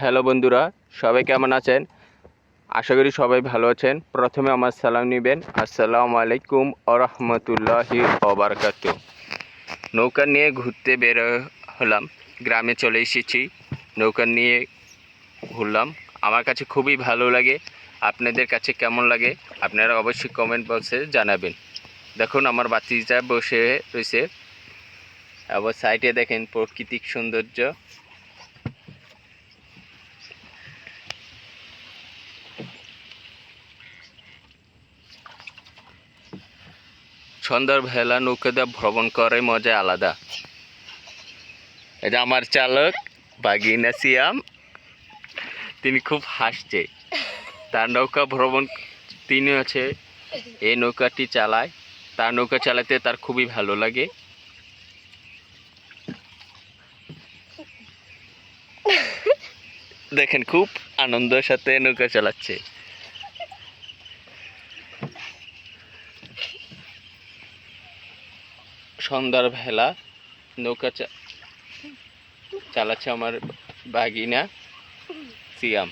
Hello বন্ধুরা, সবাই কেমন আছেন? আশা করি সবাই ভালো আছেন। প্রথমে আমার সালাম নেবেন। আসসালামু আলাইকুম ওয়া রাহমাতুল্লাহি ওয়া বারাকাতুহু। নৌকা নিয়ে ঘুরতে বের হলাম, গ্রামে চলে এসেছি। নৌকা নিয়ে ঘুরলাম, আমার কাছে খুবই ভালো লাগে। আপনাদের কাছে কেমন লাগে আপনারা অবশ্যই কমেন্ট বক্সে জানাবেন। দেখুন আমার বাতিজা বসে রয়েছে, আবার সাইডে দেখেন প্রাকৃতিক সৌন্দর্য। সন্ধ্যাবেলা নৌকাতে ভ্রমণ করে মজা আলাদা। এটা আমার চালক বাগিনা সিয়াম, তিনি খুব হাসছে। তার নৌকা ভ্রমণ তিনি হচ্ছে এই নৌকাটি চালায়। তার নৌকা চালাতে তার খুবই ভালো লাগে। দেখেন খুব আনন্দের সাথে নৌকা চালাচ্ছে। সন্ধ্যার বেলা নৌকা চালাচ্ছে আমার বাগিনা সিয়াম।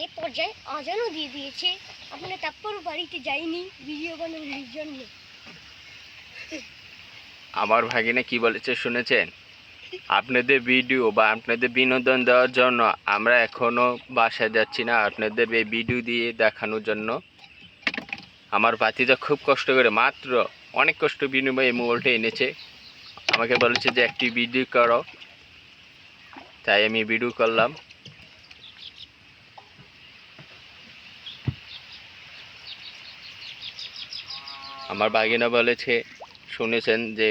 এ পর্যায়ে আজানও দিয়ে দিয়েছে। আপনার তারপর বাড়িতে যাইনি ভিডিও বানানোর জন্য। আমার ভাগিনা কি বলেছে শুনেছেন? আপনাদের ভিডিও বা আপনাদের বিনোদন দেওয়ার জন্য আমরা এখনও বাসায় যাচ্ছি না, আপনাদের এই ভিডিও দিয়ে দেখানোর জন্য। আমার ভাতিজা খুব কষ্ট করে, মাত্র অনেক কষ্ট বিনিময়ে এই মোবাইলটা এনেছে। আমাকে বলেছে যে একটি ভিডিও করো, তাই আমি ভিডিও করলাম। আমার ভাগিনা বলেছে শুনেছেন যে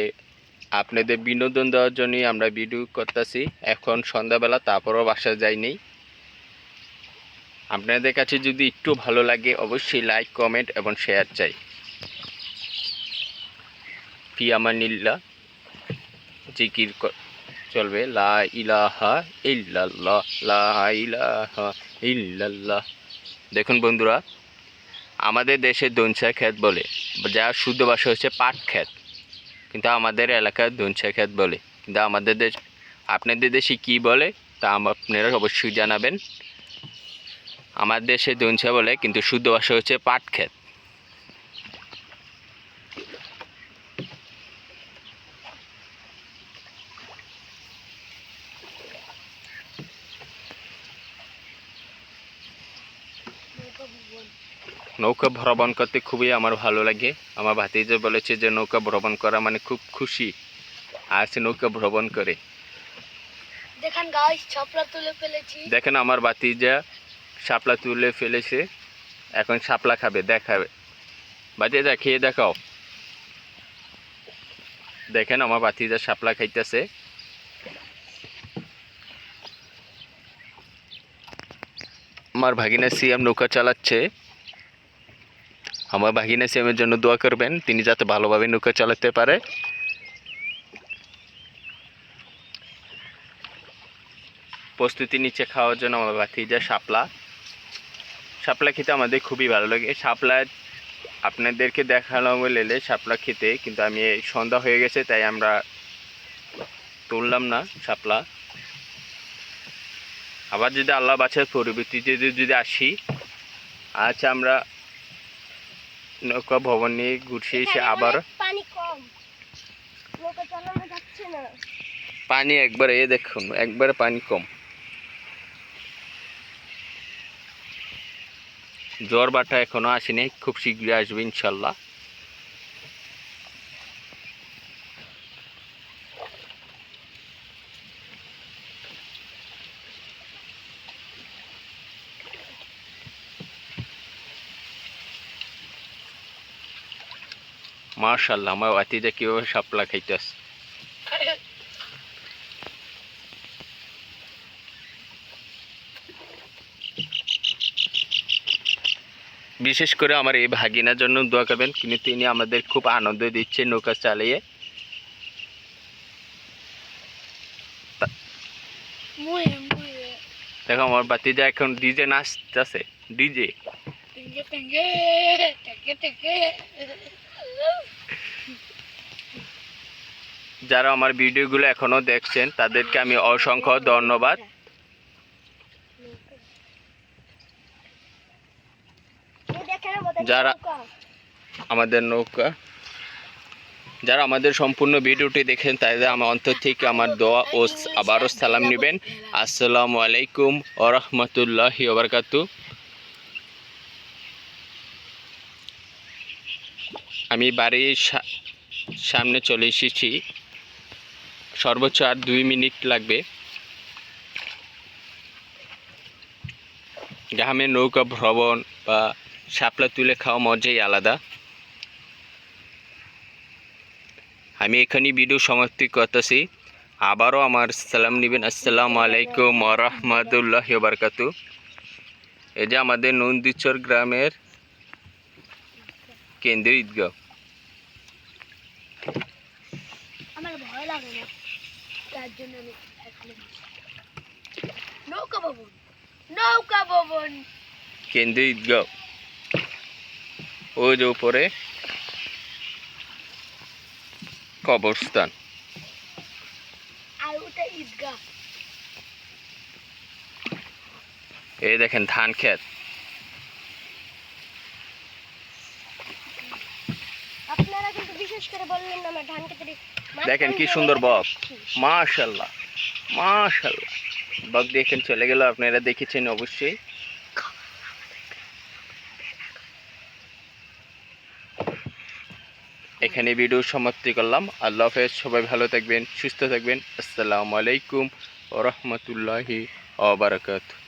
আপনাদের বিনোদন দেওয়ার জন্যই আমরা ভিডিও করতেছি। এখন সন্ধ্যাবেলা, তারপরও বাসা যাইনি। আপনাদের কাছে যদি একটু ভালো লাগে অবশ্যই লাইক, কমেন্ট এবং শেয়ার চাই। ফি আমানিল্লাহ জিকির চলবে, লা ইলাহা ইল্লাল্লাহ, লা ইলাহা ইল্লাল্লাহ। দেখুন বন্ধুরা, আমাদের দেশে দনসা ক্ষেত বলে, যা শুদ্ধ ভাষা হচ্ছে পাট ক্ষেত, কিন্তু আমাদের এলাকায় দনসা ক্ষেত বলে। কিন্তু আমাদের দেশ, আপনাদের দেশে কী বলে তা আপনারা অবশ্যই জানাবেন। আমার দেশে দনসা বলে, কিন্তু শুদ্ধ ভাষা হচ্ছে পাট ক্ষেত। নৌকা ভ্রমণ করতে খুবই আমার ভালো লাগে। আমার ভাতিজা বলেছে যে নৌকা ভ্রমণ করা মানে খুব খুশি, আর সে নৌকা ভ্রমণ করে। দেখেন গাইস, শাপলা তুলে ফেলেছি। দেখেন আমার ভাতিজা শাপলা তুলে ফেলেছে, এখন শাপলা খাবে, দেখাবে। ভাতিজা খেয়ে দেখাও। দেখেন আমার ভাতিজা শাপলা খাইতেছে। আমার ভাগিনা সিয়াম নৌকা চালাচ্ছে। আমার ভাগিনা সিয়ামের জন্য দোয়া করবেন, তিনি যাতে ভালোভাবে নৌকা চালাতে পারে। প্রস্তুতি নিচ্ছে খাওয়ার জন্য আমার ভাতিজা শাপলা। শাপলা খেতে আমাদের খুবই ভালো লাগে। শাপলা আপনাদেরকে দেখালাম বলে শাপলা খেতে, কিন্তু আমি সন্ধ্যা হয়ে গেছে তাই আমরা তুললাম না শাপলা। আবার যদি আল্লাহ বাঁচার পরবর্তীতে যদি আসি, আচ্ছা আমরা নৌকা ভবন নিয়ে ঘুরছি এসে আবার পানি কম, নৌকা চালানো যাচ্ছে না। পানি একবারে দেখুন, একবারে পানি কম। জ্বর বাটা এখনো আসেনি, খুব শীঘ্রই আসবে ইনশাল্লাহ। মাশাআল্লাহ, আমার ভাতিজা কিভাবে শাপলা খাইতেছে। বিশেষ করে আমার এই ভাগিনার জন্য দোয়া করবেন, কিন্তু তিনি আমাদের খুব আনন্দ দিচ্ছে নৌকা চালিয়ে। মুয়ে মুয়ে দেখো আমার বাতিজা এখন ডিজে নাচতেছে, ডিজে। টেঙ্গে টেঙ্গে টেকে টেকে। যারা আমার ভিডিওগুলো এখনো দেখছেন তাদেরকে আমি অসংখ্য ধন্যবাদ। যারা আমাদের নৌকা, যারা আমাদের সম্পূর্ণ ভিডিওটি দেখেন তাদের আমার অন্তর থেকে আমার দোয়া ও আবারও সালাম নেবেন। আসসালামু আলাইকুম ওয়া রাহমাতুল্লাহি ওয়া বারাকাতুহু। আমি বাড়ির সামনে চলে এসেছি, সর্বোচ্চ আর 2 মিনিট লাগবে। গ্রামে নৌকা ভ্রমণ বা শাপলা তুলে খাওয়া মজাই আলাদা। আমি এখানে ভিডিও সমাপ্তি করতেছি, আবারও আমার সালাম নেবেন। আসসালামু আলাইকুম ওয়া রাহমাতুল্লাহি ওয়া বারাকাতুহু। এই যে আমাদের নন্দীচর গ্রামের কেন্দ্রীয় ঈদগাহ। আমার ভয় লাগে না, তার জন্য আমি নৌকা ভবন, নৌকা ভবন কেন্দ্রীয় ঈদগাহ ওই যে উপরে কবরস্থান। আর ওটা ঈদগাহ। এই দেখেন ধান ক্ষেত। আপনারা কিন্তু বিশেষ করে বললেন না আমার ধান খেতে দেখেন কি সুন্দর বক, মাশাআল্লাহ মাশাআল্লাহ। বক দেখেন চলে গেল, আপনারা দেখেছেন অবশ্যই। এখানে ভিডিও সমাপ্তি করলাম। আল্লাহ হাফেজ, সবাই ভালো থাকবেন, সুস্থ থাকবেন। আসসালামু আলাইকুম ওয়া রাহমাতুল্লাহি ওয়া বারাকাতুহু।